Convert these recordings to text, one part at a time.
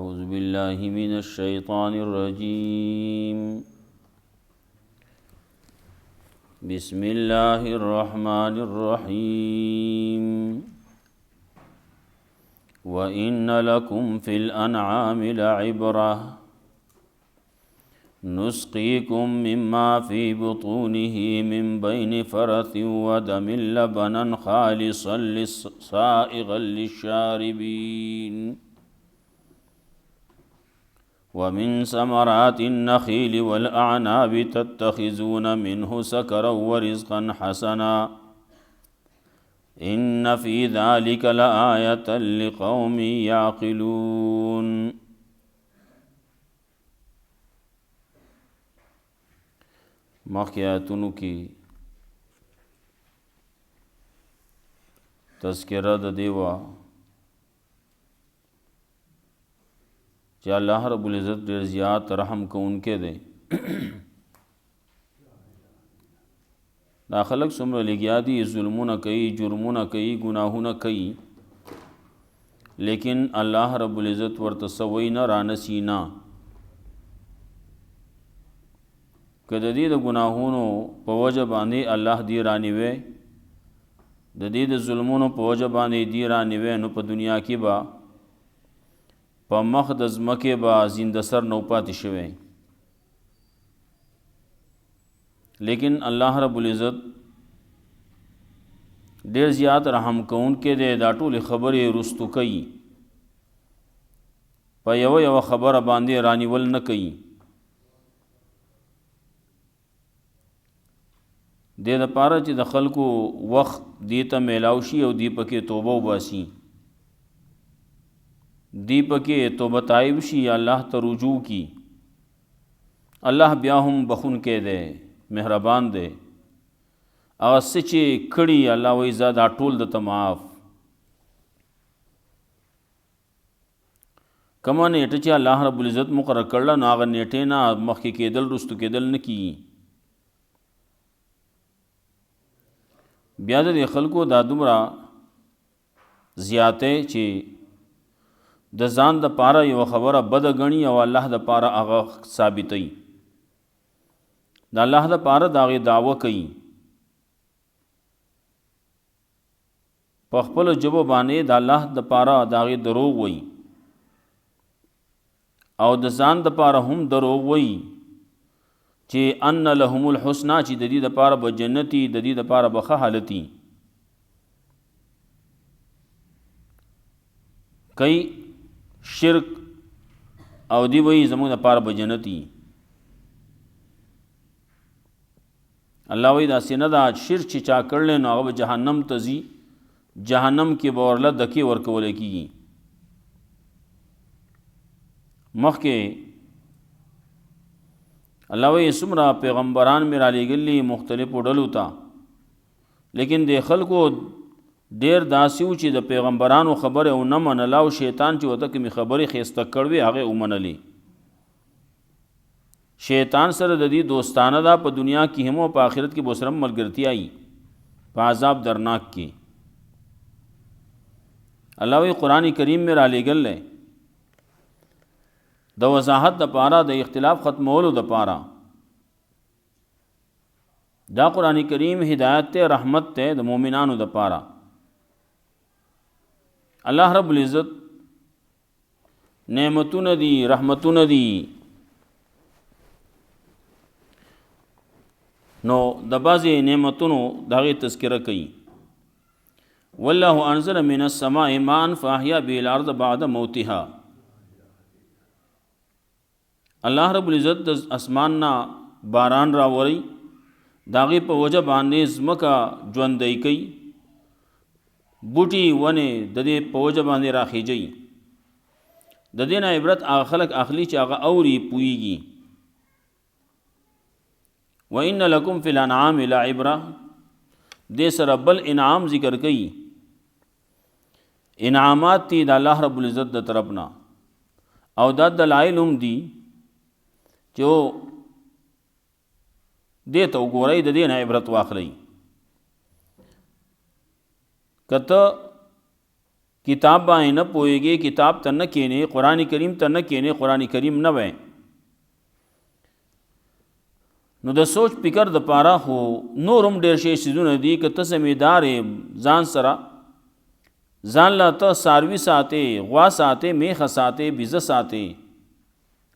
أعوذ بالله من الشيطان الرجيم بسم الله الرحمن الرحيم وإن لكم في الأنعام لعبرة نسقيكم مما في بطونه من بين فرث ودم لبنا خالصا سائغا للشاربين ومن ثمرات النخيل والأعناب تتخذون منه سكرا ورزقا حسنا إن في ذلك لآية لقوم يعقلون مخیاتونو کی تذکرہ د دیوا چې الله رب العزت ډیر زیات رحم کوونکې دی. دا خلق څومره لګیا دي، ظلمونه کوي، جرمونه کوي، ګناهونه کوي، لیکن الله رب العزت ورته سوی نه رانسی نه. که د دې د ګناهونو په وجه باندې الله دی رانیوي، د دې د ظلمونو په وجه باندې دی رانیوي، نو په دنیا کې به په مخ د ځمکې به زنده سر نو پاتې شوی. لیکن الله رب العزت ډیر زیات رحم کوونکی دی. دا ټولې خبرې رستو کوي، په یو خبره باندې رانیول نه کوي. دې دپاره چې د خلکو وخت دې ته میلاو شي او دی پکې توبه وباسي، دی پکې توبه طایب شي، الله ته رجوع کی. الله بیا هم بخونکی دی، مهربان دی. هغه څه چې کړي الله وایي زه دا ټول درته معاف. کومه نیټه چې الله رب العزت مقرر کړله، نو هغه نیټې نه مخکې کېدل رستو کېدل نه کیږي. بیا د خلکو دا دومره زیاته چې د ځان د پاره یو خبره بد غني او الله د پاره هغه ثابتوي، د الله د پاره دا غي دعوه کوي، په خپل جواب باندې د الله د پاره دا غي دروغ وایي، او د ځان د پاره هم دروغ وایي چې ان لهم الحسنى، چې د دې د پاره به جنتی، د دې د پاره به ښه حالتي. کئی شرک او دی وایي زموږ د پاره به جنتی. الله وایي داسې نه ده، شرک چې چا کړلی نو هغه به جهنم ته ځي، جهنم کې به ورله دکې ورکولی کېږي. مخکې الله وی څومره پیغمبران مې رالیږلي مختلفو ډلو ته، لیکن د خلکو ډېر داسې و چې د پیغمبرانو خبره ونه منله، او شیطان چې ورته کومې خبرې ښایسته کړې هغې ومنلې. شیطان سره د دې دوستانه ده، په دنیا کې هم او په آخرت کې به سره ملګرتیا وي په عذاب درناک کې. الله وی قرآن کریم مې رالیږلی د وضاحت د پاره، د اختلاف ختمولو د پاره. دا قرآن کریم ہدایت ته، رحمت ته د مومنانو د پاره. الله رب العزت نعمتونه دي، رحمتونه دي، نو د بعضې نعمتونو د هغې تذکره کوي. والله انزل من السماء ماء فاحیا به الارض بعد موتها. الله رب العزت د اسمان نه باران راوري، داغي په وجه باندې ځمکه ژوندی کوي، بوټي ونې د دې په وجه باندې راخیږي. د دې نه عبرت هغه خلک اخلي چې هغه اوري پوهیږي. وان لکم فی الانعام لعبرة، دې سره بل انعام ذکر کوي. انعامات دي د الله رب العزت د طرف نه، او دا دلایل هم دي چې دې ته وګورئ، د دې نه عبرت واخلئ. کته کتاب باندې نه پوهیږي، کتاب ته نه کینې، قرآن کریم ته نه کینې، قرآن کریم نه وای، نو د سوچ فکر د پاره خو نور هم ډېر شي سیزونه دي که ته سمیدار ځان سره ځان لا ته ساروي ساتې، غوا ساتې، میخه ساتې، بیزه ساتې،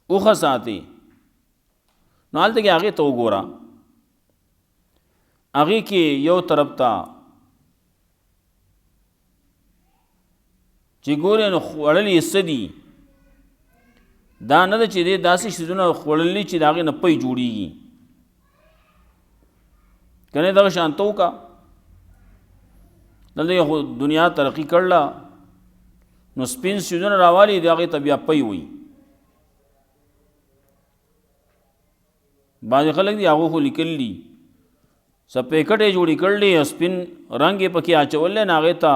اوښه ساتې، نو هلته کې هغې ته وګوره، هغې کې یو طرف ته چې ګورې نو خوړلې څه دي، دا نه ده چې دې داسې شیزونه خوړلي چې د هغې نه پی جوړېږي، که نه دغه شان ته وکړه. دلته خو دنیا ترقي کړله نو سپین شیزونه راوالي د هغې ته بیا پی وي. بعضې خلک دي هغو خو لیکلي دي څه پیکټ یې جوړې کړلې، سپین رنګ یې پکې اچولی، نه هغې ته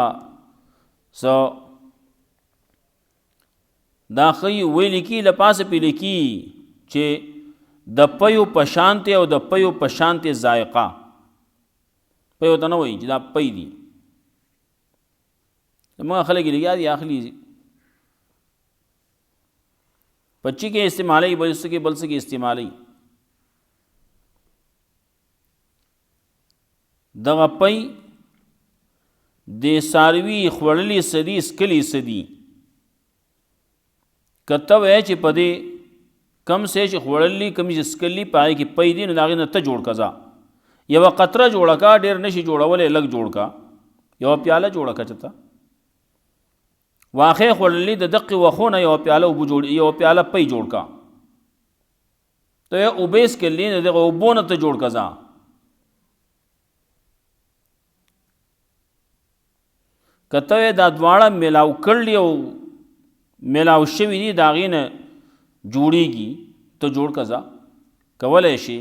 څه دا ښیي ویې لیکي، له پاسه پې لیکي چې د پیو په شانتې او د پیو په شانتې ذایقه، پیو ته نه وایي چې دا پی دي. زمونږ خلک یې لګیا دي اخلي پچی کې استعمالوي، بل څه کې استعمالوي. دغه پی د څاروي خوړلي څه دي، څکلي څه دي، که ته وایې چې په دې کم څه چې خوړلي کم چې څکلي په هغې کې پی دي، نو د هغې نه ته جوړ کړه، یوه قطره جوړه کا، ډېر نشي جوړولی، لږ جوړ کا، یوه پیاله جوړه کا، چې ته واښې خوړلي د دقې وښو نه یوه پیاله اوبه یوه پیاله پی جوړ کا، ته یې اوبه څکلي، د دغه اوبو نه ته جوړ کړه. که ته دا دواړه میلاو کړلي او میلاو شوي دي، د هغې نه جوړېږي، ته جوړ کړه، کولی شي.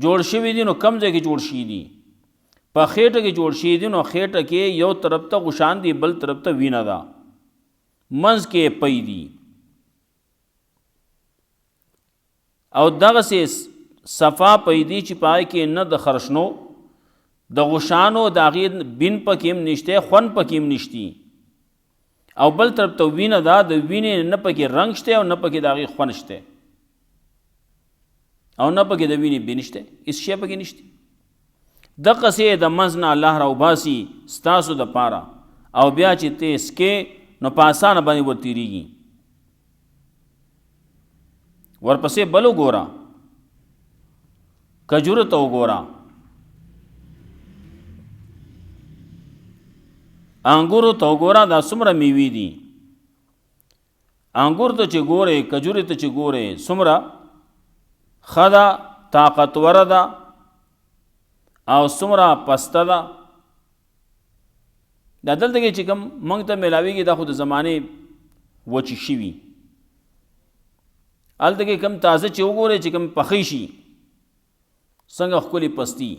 جوړ شوي دي نو کم ځای کې جوړ شوي دي، په خېټه کې جوړ شوي دي، نو خېټه کې یو طرف ته غشان دي، بل طرف ته وینه ده، منځ کې پی دي، او دغسې صفا پی دي چې په هغې کې نه د خرشنو د غشانو د هغې بین پکې هم نشته، خوند پکې هم نشتی، او بل طرف ته وینه ده، د وینې نه پکې رنګ شته او نه پکې د هغې خوند شته، او نه پکې د وینې بین شته، هېڅ شی پکې نشته. دقسې د منځ نه الله راوباسي ستاسو دپاره، او بیا چې ته څکې نو په اسانه باندې ورتېرېږي. ورپسې بل وګوره، کجورو ته وګوره، انګورو ته وګوره، دا څومره میوې دي. انګور ته چې ګورې، کجورې ته چې ګورې، څومره ښه ده، طاقتوره ده، او څومره پسته ده. دا دلته کې چې کوم موږ ته میلاویږي دا خو د زمانې وچې شوي، هلته کې کوم تازه چې وګورئ چې کوم پخې شي څنګه ښکلې پستي،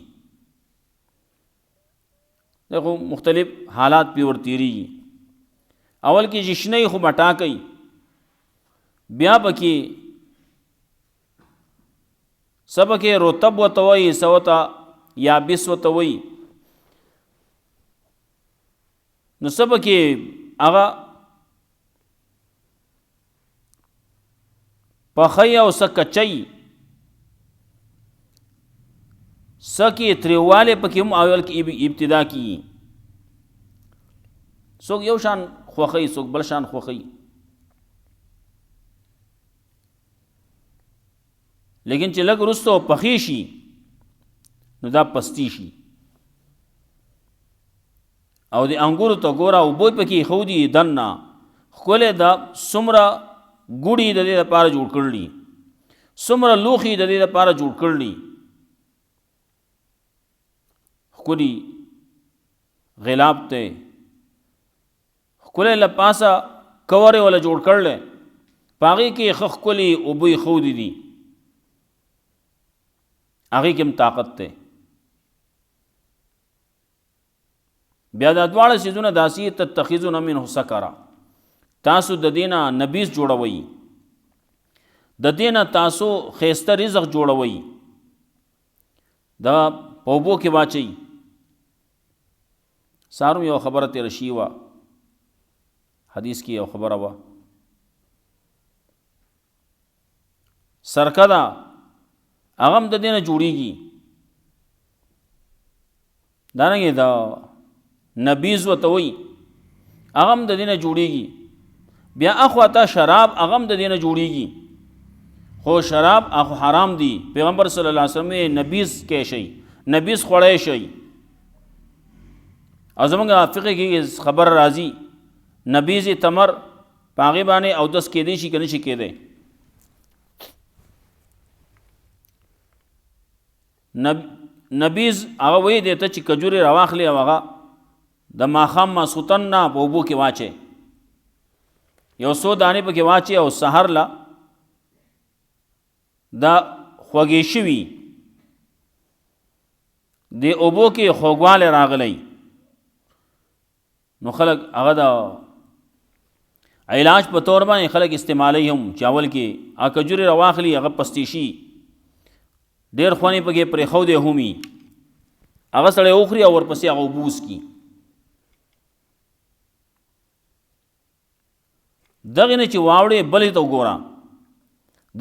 دغه مختلف حالات پې ورتېرېږي. اول کې چې شنه خو به ټاکئ، بیا پکې څه پکې رطب ورته وایي، څه ورته یابس ورته وایي، نو څه پکې هغه پخی او څه کچی، څه کې تریوالی پکې هم اول کې ابتدا کیږي، څوک یو شان خوښوي، څوک بل شان خوښوي، لیکن چې لږ وروسته پخې شي نو دا پستی شي. او د انګورو ته ګوره، اوبه پکې ایښودي دننه، ښکلی ده، څومره ګوړي د دې لپاره جوړ کړلي، څومره لوښي د دې لپاره جوړ کړلي، ښکلي غلاب ته ښکلی له پاسه کور یې وله جوړ کړلی، په هغې کې ښه ښکلي اوبه ایښودي دي، هغې کې هم طاقت دی. بیا دا دواړه څیزونه داسې تتخذون منه سکرا، تاسو د دې نه نبیس جوړوئ، د دې نه تاسو ښایسته رزق جوړوئ، دا په اوبو کې واچئ. سهار یو خبره تېره شوې وه، حدیث کې یو خبره وه سرکه ده هغه هم د دې نه جوړېږي دارنګې د نبیز ورته وایي هغه هم د دې نه جوړېږي بیا اخواته شراب هغه هم د دې نه جوړېږي خو شراب اخو حرام دي پیغمبر صلی الله علیه وسلم نبیز کې شي نبیز خوړی شي او زمونږ فقه کې خبر راځي نبیز تمر په هغې باندې اودس کېدی شي که نه شي کېدی نبیز هغه وایي دی ته چې کجورې راواخلې او هغه د ماښام ماسخوتن نه په اوبو کې واچې یو څو دانې پکې واچې او سحر له دا خوږې شوي د اوبو کې خوږوالی راغلی نو خلک هغه د علاج په طور باندې خلک استعمالی هم چې اول کې هغه کجورې راواخلي هغه پستی شي ډېر خوانې پکې پرېښودی هم وي هغه سړی وخوري او ورپسې هغه اوبه وڅکي دغې نه چې واوړې بلې ته وګوره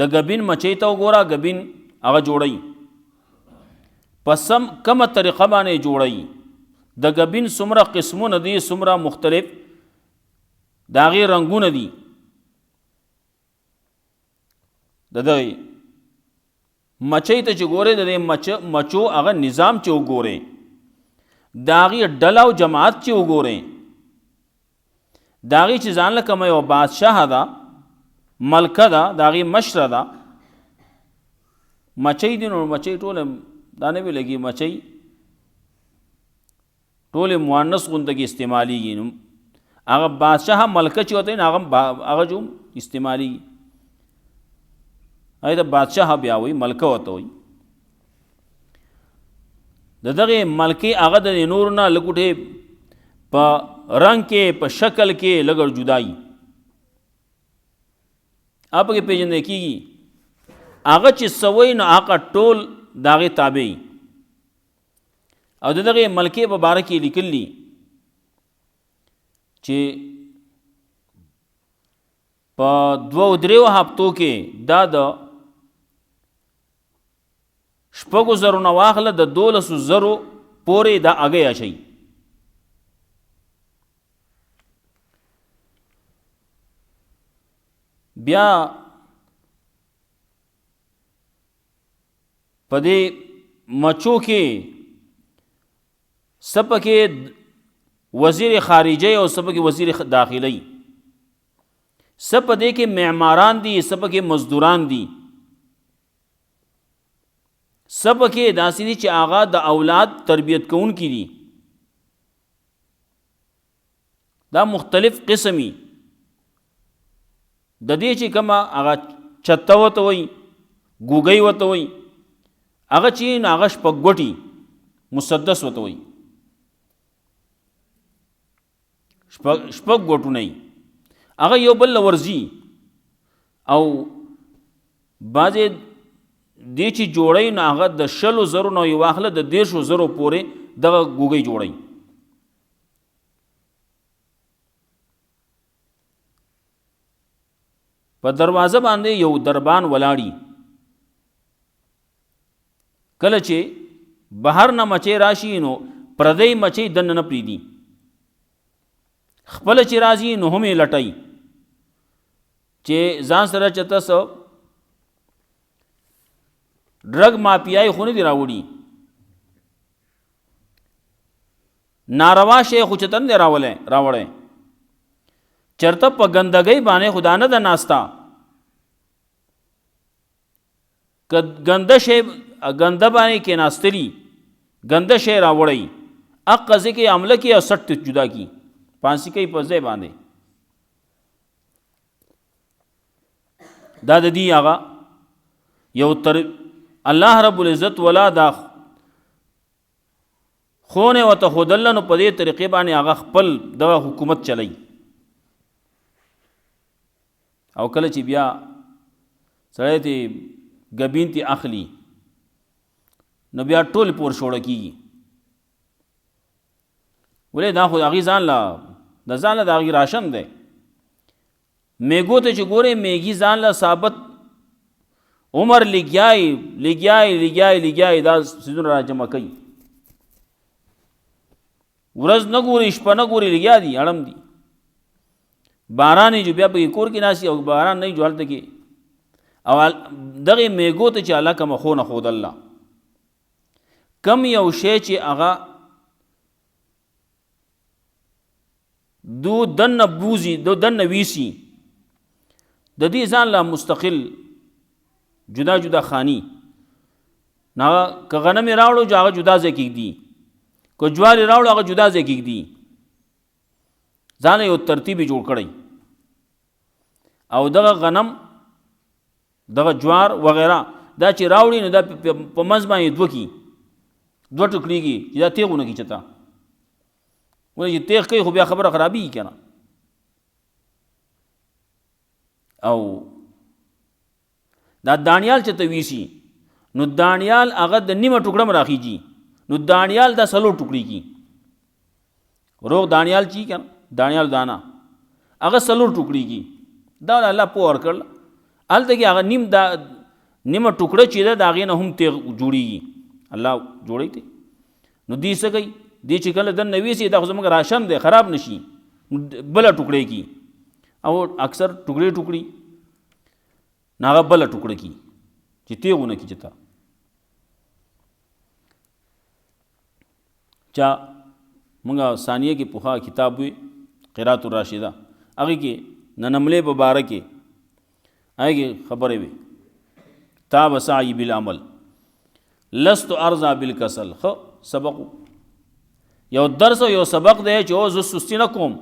د ګبین مچۍ ته وګوره ګبین هغه جوړوي په کومه طریقه باندې جوړوي د ګبین څومره قسمونه دي څومره مختلف د هغې رنګونه دي د دغې مچۍ ته چې ګورې د دې مچو هغه نظام چې وګورې د هغې ډله او جماعت چې وګورې د هغې چې ځان له کومه یوه بادشاه ده ملکه ده د هغې مشره ده مچۍ دي نو مچۍ ټوله دا نه وي لګي مچۍ ټولې مؤنث غونده کې استعمالیږي نو هغه بادشاه ملکه چې ورته وي هغه جو استعمالیږي هغې ته بادشاه بیا وایي ملکه ورته وایي د دغې ملکې هغه د نورو نه لږ وټې په رنګ کې په شکل کې لږ جدایي هغه پکې پېژندل کېږي هغه چې څه وایي نو هغه ټول د هغې تابع وي او د دغې ملکې په باره کې لیکلي چې په 2-3 هفتو کې دا د 6,000 نه واخله د 12,000 پورې دا هګۍ اچوي بیا په دې مچو کې څه پکې وزیر خارجه او څه پکې وزیر داخلي څه په دې کې معماران دي څه پکې مزدوران دي څه پکې داسې دي چې هغه د اولاد تربیت کوونکي دي دا مختلف قسمي د دې چې کومه هغه چته ورته وایي ګوګۍ ورته وایي هغه چې هغه شپږ ګوټي مسدس ورته وایي شپږ ګوټونه یي هغه یو بل له ورځي او بعضې دې چې جوړوي نو هغه د 60,000 نه یې واخله د 10,000 پورې دغه ګوګۍ جوړوي په دروازه باندې یو دربان ولاړي کله چې بهر نه مچۍ راشي نو پردی مچۍ دننه نه پرېږدي خپله چې راځي نو هم یې لټوي چې ځان سره چېرته څه ډرګ مافیایي خو نه دي راوړي ناروا شی خو چېرته نه دی راوړی چرته په ګندګۍ باندې خدا نه ده ناسته که ګنده شی ګنده باندې کېناستلي ګنده شی راوړی اق قضې کې عمله کې او سټ جدا کی پانسی کوي په ځای باندې دا د دې هغه یو الله رب العزت ولا دا خونه ورته ښودله نو په دې طریقې باندې هغه خپل دغه حکومت چلی او کله چې بیا سړی ته ګبین ته اخلي نو بیا ټول پور شوړه کېږي ولې دا خو د هغې ځان له د هغې راشن دی میګو ته چې ګورې میګي ځان له ثابت عمر لګیای دا سیزونه را جمع کوي ورځ نه ګوري شپه نه ګوري لګیا دي اړم دي باران جو بیا په کور کې ناسي او باران نه جو هلته کې او دغه میګو ته چې الله کوم خو نه خود الله کم یو شی چې هغه دو دن بوزي دو دن ویسی د دې ځان لا مستقل جدا جدا خانی نه که غنم راوړو جو هغه جدا ځای کې دی کو جوار راوړو هغه جدا ځای کې دی ځان یو ترتیب جوړ کړی او دغه غنم دغه جوار وغیرہ دا چې راوړي نو دا په منځ باندې دوه ټوکړي کې چې دا تیغونه کې چتا ولې چې تیغ کوي خو بیا خبره خرابي کنه او دا دانیال چې ته ویسی نو دانیال هغه د نیمه ټوکړه مراخیږي نو دانیال دا سلو ټوکړي کی روغ دانیال چی کنه دانیال دانا هغه سلو ټوکړي کی دا الله په ور کړل الته کې هغه نیمه ټوکړه چې دا غې نه هم تیغ جوړیږي الله جوړی ته نو دې څه کوي دې چې کله د نویسی دا زموږ راشن دی خراب نشي بل ټوکړي کی او اکثر ټوکړي ناغه بل ټوکړه کی چې تیغونه کی چتا چا مونږه ثانیه کې پوها کتاب وی قرات الراشده هغه کې ننملې مبارکه هغه خبره وی تاب سعی بالعمل لست ارضى بالکسل خو سبق یو درس یو سبق دی چې او ز سستی نه کوم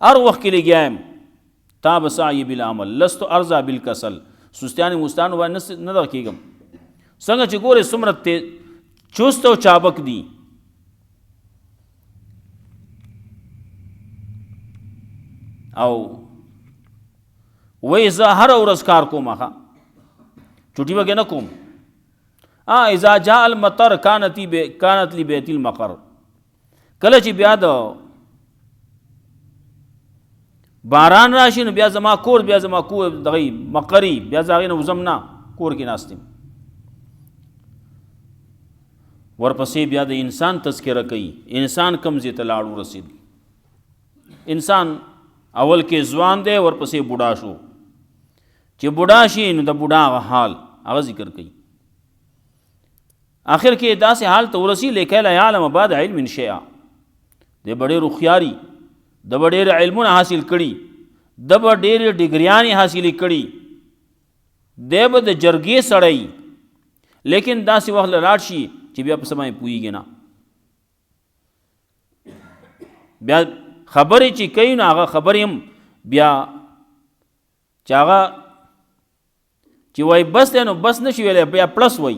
هر وخت کې لګیایم تاب سعی بالعمل لست ارضى بالکسل سستیانی مستان و نه در کېږم څنګه چې ګورې څومره چست او چابک دي او وای زه هر ورځ کار کوم ښه چټي وګه نه کوم اذا جاء المطر كانت لي بيت المقر کله چې بیا د باران راشي نو بیا زما کور دغه مقری بیا ځای نه وزم نه کور کې ناستم ورپسې بیا د انسان تذکره کوي انسان کم ځای ته لاړو رسید انسان اول کې ځوان دی ورپسې بوډا شو چې بوډا شي نو د بوډا حال هغه ذکر کوي آخر کې داسې حال ته ورسی لیکه لا یعلم بعد علم شیئا د بډې رخیاري د بډې علمونه حاصل کړي د بډې ډیګریانې حاصل کړي د به د جرګې سړی لیکن داسې وخت لاړ شي چې بیا په سمای پويږي نه بیا خبرې چې کوي نو هغه خبرې هم بیا چې هغه چې وای بس دی نو بس نشي ویلی بیا پلس وای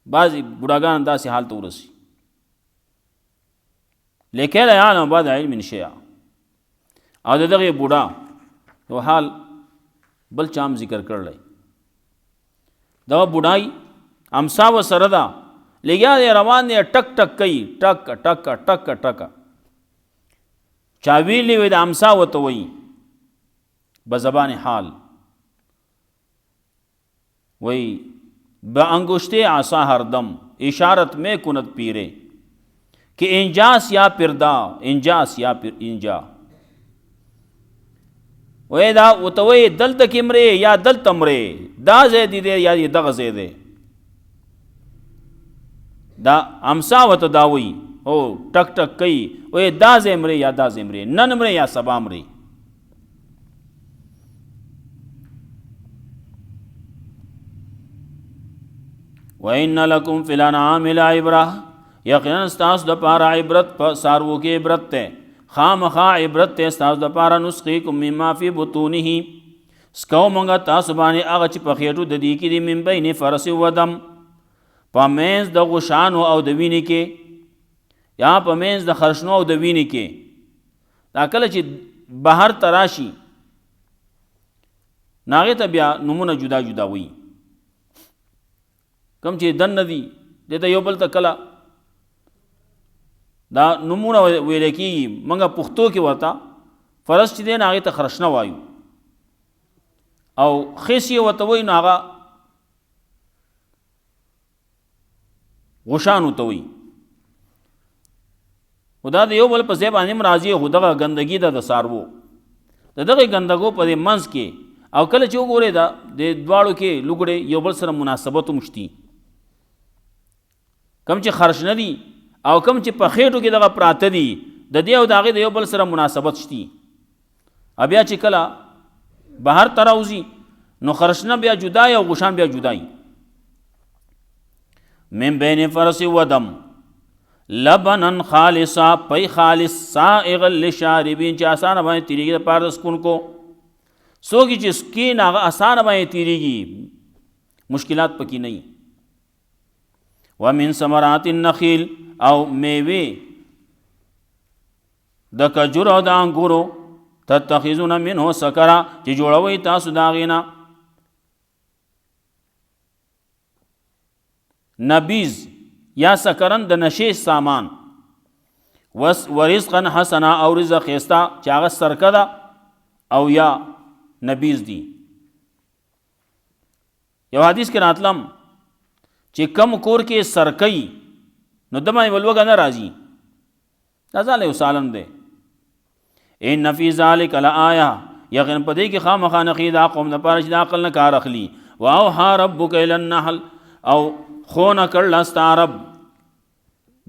بعضې بوډاګان داسې حال ته ورسي لیکن لا یعلم بعد علم شیئا او د دغه بوډا یو حال بل چام ذکر کړلی دغه بوډای امسا و سره ده لګیا دی روان دی ټک ټک کوي ټک ټک ټک ټک چا ویلی وی د امسا ورته وایي بزبان حال وی با انگشتے عصا ہر دم اشارت میں کنت پیرے کہ انجاس یا پردا انجاس یا انجا وی دا وتوی دلت کمرے یا دلت امرے دا زیدی دے یا دغ زیدے دا امسا وت داوی او ٹک ٹک کئی وی دا زمرے یا دا زمرے نن مرے یا سبا مرے وَإِنَّ لَكُمْ فِي الْأَنْعَامِ لَعِبْرَةً یقینا ستاسو د پاره عبرت په سارو کې عبرت ته خامخا عبرت ته ستاسو د پاره نسقيكم مما فی بطونه سکو مونږه تاسو باندې هغه چې په خېټو د دې کې د من بین فرس و دم په مینځ د غشان او د وینې کې یا په مینځ د خرشنو او د وینې کې دا کله چې بهر تراشي ناغه ته بیا نمونه جدا جدا وي کم چې دن ندی دته یو بل ته کلا دا نمونه ویل کېږي منګه پښتو کې ورته فرس چې دی نه هغې ته خرشنه وایو او خیس یې ورته وایي نو هغه غشان ورته وایي خو دا د یو بل په ځای باندې هم راځي خو دغه ګندګي ده د څاروو د دغې ګندګو په دې منځ کې او کله چې وګورې د دواړو کې لوګړې یو بل سره مناسبت هم شتي کم چې خرش نه دي او کم چې په خېټو کې دغه پراته دي د دې او د هغې د یو بل سره مناسبت شتي بیا چې کله بهر ته راوځي نو خرشنه بیا جدای او غشان بیا جدای من بین فرس و دم لبنن خالصا پی خالص سائغ للشاربین چې آسانه باندې تیریږي د پاره د سکونکو څوک چې سکین هغه آسانه باندې تیریږي مشکلات پکې نه وي ومن ثمرات النخیل او میوې د کجورو او د انګورو تتخذون منه سکرا چې جوړوي تاسو د هغې نه نبیز یا سکرن د نشې سامان ورزقا حسنا او رزق ښایسته چې هغه سرکه ده او یا نبیز دی یو حدیث کې راتلم چې کم کور کې سرکۍ نو د باندې ولوګه نه راځي دا ځاله یو سالم دی ان فی ذلک لآیه یقینا په دې کې خامخا نښې دا قوم دپاره چې د عقل نه کار اخلي واوحی ربک الی النحل او خونه کړله ستا رب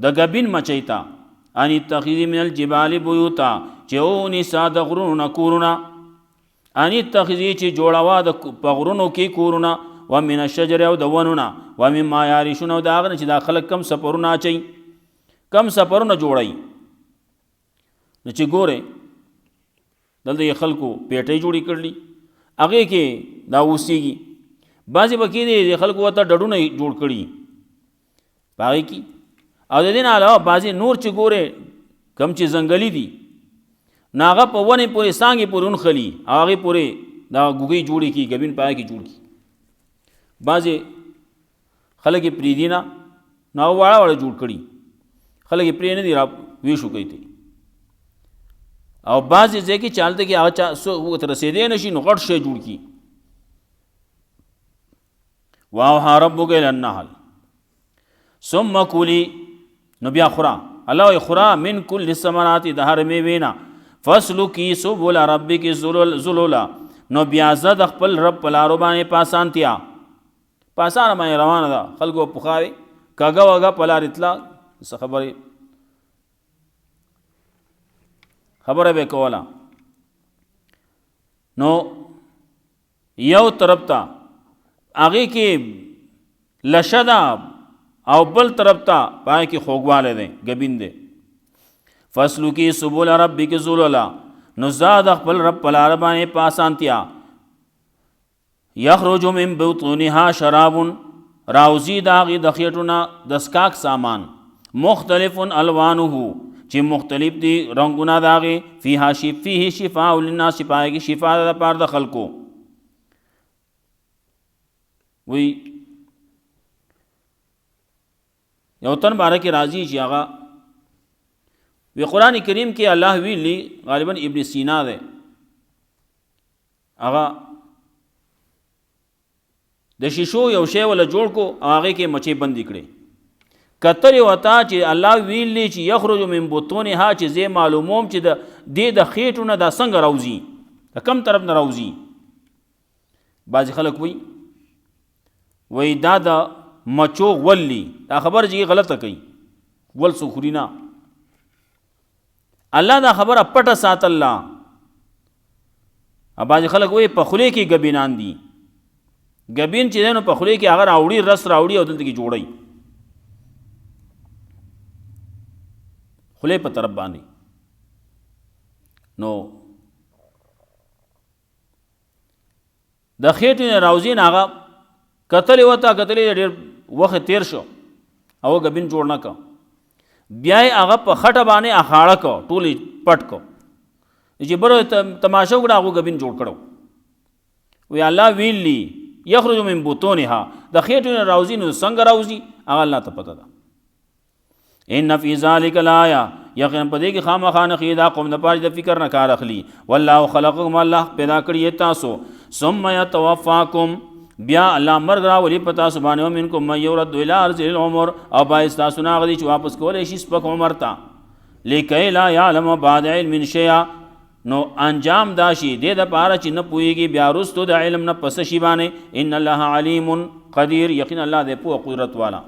د ګبین مچۍ ته ان اتخذی من الجبال بیوتا چې ونیسه د غرونو نه کورونه ان اتخذی چې جوړوه په غرونو کې کورونه ومن الشجر او د ونو نه ومما یعرشون او د هغه نه چې دا خلک کم سفرونه اچوي کم سفرونه جوړوي نو چې ګورې دلته یې خلکو پیټۍ جوړې کړلي هغې کې دا اوسېږي بعضې به کې دی خلکو ورته ډډونه جوړ کړي په هغې کې او د دې نه علاوه بعضې نور چې ګورې کم چې ځنګلي دي نو هغه په ونې پورې څانګې پورې ونښلي او هغې پورې دا ګوګۍ جوړې کړي ګبین په هغې کې جوړ کړي بعضې خلک یې پرېږدي نه نو هغه واړه واړه جوړ کړي خلک یې پرې نه دي را ویشو کوي ته او بعضې ځای کې چې هلته کې هغه چا ورته رسېدی نه شي نو غټ شی جوړ کړي واوحی ربک الی النحل ثم کلی نو بیا خورا الله وایي خورا من کل الثمرات د هر میوې نه فاسلکي سبل ربک ذللا نو بیا زه د خپل رب په لارو باندې په اسانتیا په اسانه باندې روانه ده خلکو پخوا وي کږه وږه په لار اطلاع څه خبره به کوله نو یو طرف ته هغې کې لشه ده او بل طرف ته په هغې کې خوږوالی دی ګبین دی فاسلکي سبل ربک ذللا نو زه د خپل رب په لاره باندې په اسانتیا یخرج من بطونها شراب راوزی د هغې د خېټو نه د څښاک سامان مختلف الوانه چې مختلف دي رنګونه د هغې فیه شفاء للناس په هغې کې شفا ده دپاره د خلکو وی یو تن باره کې راځي چې هغه وی قرآن کریم کې الله ویلی غالبا ابن سینا دی هغه د شیشو یو شی ولا جوړ کو هغې کې مچۍ بندې کړې کترې وتا چې الله ویلی چې یخرج من بطونها چې زه معلوموم چې د دې د خېټو نه دا څنګه راوځي د کم طرف نه راوځي بعضې خلک وی دا د مچو غولی دا خبر چې غلطه کوي ول څو خوري نه الله دا خبره پټه ساتله بعضې خلک وایي په خولې کې ګبینان دي ګبین چې دی نو په خولې کې هغه راوړي رس راوړي او دلته کې جوړوي خولې په طرف باندې نو د خېټې نه راوځي نه هغه کتلې وته کتلې ډېر وخت تیر شو او ګبین جوړ نه کړ بیا یې هغه په خټه باندې اخاړه کړ ټول یې پټ کړ چې بره تماشه وکړه هغه ګبین جوړ کړو وی الله ویلی یخرج من بطونها د خېټو نه راوځي نو څنګه راوځي هغه الله ته پته ده ان فی ذلک لآیه یقینا پدې کې خامخا نخې دا قوم د پاره د فکر نه کار اخلي والله خلقکم الله پیدا کړی تاسو ثم يتوفاکم بیا الله مرګ راولي پتا سبحانه منکم من يرد الى ارض العمر او باعث تاسو نه غدي چې واپس کولې شي سپک عمر ته لکه لا يعلم بعد علم شيئا نو انجام داشي دې د پاره چې نه پويږي بیا رستو د علم نه پس شي باندې ان الله علیم قدیر یقینا الله دې په قدرت والا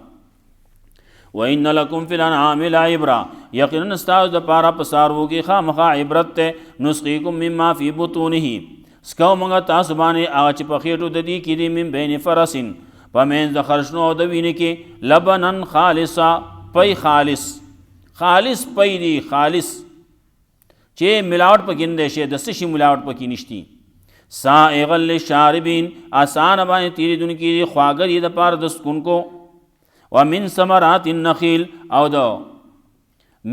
وان لکم فی الانعام لعبرا یقینا استاذ د پاره په سارو کې خامخا عبرت ته نسقيكم مما فی بطونه سکو موږ تاسو باندې هغه چې په خېټو د دې کې دي من بین فرسین په منځ د خرشنو د وینې کې لبنن خالصا پي خالص پي دي خالص چې ملاوټ پکې نه شي د سشي ملاوټ پکې نشتی سائغ للشاربین آسان باندې تیری دن کی خواګر دې د پاره د سکون کو ومن ثمرات النخيل او د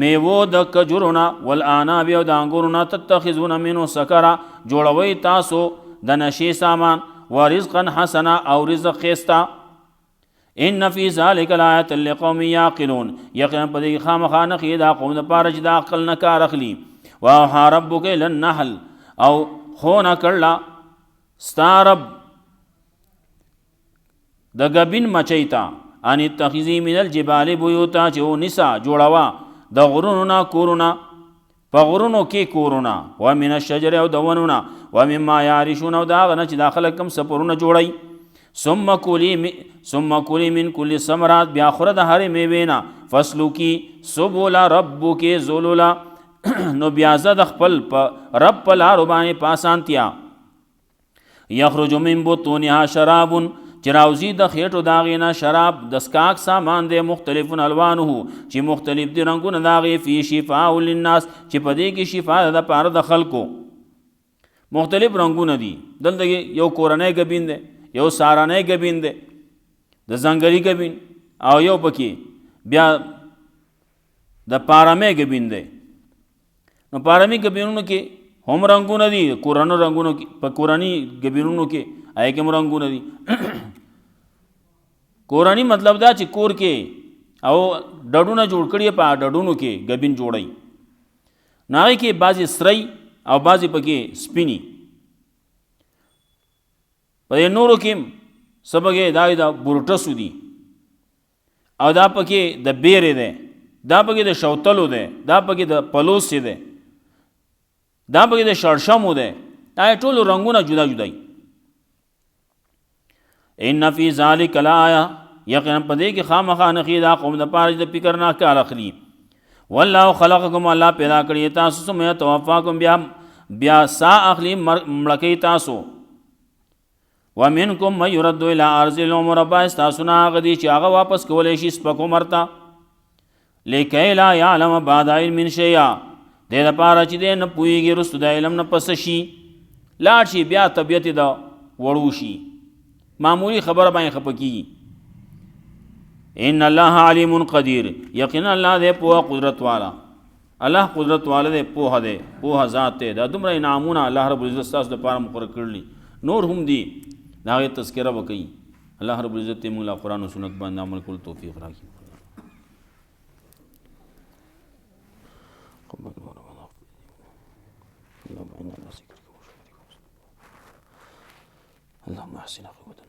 میوو د کجورنا والعناب او د انګورنا تتخذون منه سکرا جوړوي تاسو د نشي سامان ورزقا حسنا او رزق خيستا ان فی ذلک لآیات لقوم یعقلون یقینا په دې خامخا نخې دا قوم د پاره چې د عقل نه کار اخلي واوحى ربک الى النحل او خونه کړلا ستارب د غبین مچیتا ان تخذی من الجبال بیوتا چې نسا جوړوا د غرونو نا کورونه په غرونو کې کورونه و من الشجر او د ونونه و مما یعرشون او دا غنه چې داخله کم سپرونه جوړي ثم کلی من کل ثمرات بیا خره د هر میوینا فصلو کی سبول ربک ذللا نو بیا زد خپل په رب په لارو باندې پاسانتیا یخرج من بطونها شراب چراوزی د خېټو داغینا شراب د سکاک سامان د مختلف الوانه چې مختلف دي رنگونه داغي فی شفاء للناس چې پدې کې شفاء د پاره د خلکو مختلف رنگونه دي دلته یو کورنۍ غبین ده یو سارانه غبین ده د زنګری غبین او یو پکې بیا د پارامه غبین ده نو پارمی غبینونو کې هم رنگونه دي کورانو رنگونو کې په کورانی غبینونو کې آی کوم رنگونه دي کورانی مطلب دا چې کور کې او ډډونه جوړ کړی په ډډونو کې غبین جوړای نه کې بعضی سرای او بعضی پکې سپینی په نورو کې سبګه دای دا بورټسو دي او دا پکې د بیره ده دا پکې د شوتلو ده دا پکې د پلوس ده دا پکې د شړشمو ده دا ټول رنگونه جدا جدای ان فی ذلک لآیه یقینا پدې کې خامخا نخې دا قوم د پاره د فکر نه کار اخلي والله خلقکم الله پیدا کړی تاسو سمه توفاکم بیا سا اخلی مړکې تاسو ومنکم من يرد الى ارض العمر باس تاسو نه غدي چې هغه واپس کولې شي سپکو مرتا لکه لا يعلم بعد علم شيئا دې لپاره چې دې نه پويږي رسو د علم نه پس شي لاړ شي بیا طبيعت دا وړو شي معمولی خبر باندې خپکی ان الله علیم قدیر یقینا الله دې په قدرت والا الله قدرت والا دې په ذات ته دا دومره انعامونه الله رب العزت تاسو لپاره مقرر کړلی نور هم دي دا تذکرہ وکي الله رب العزت مولا قرآن و سنت باندې عمل کول توفیق راکړي اللهم احسن عاقبتنا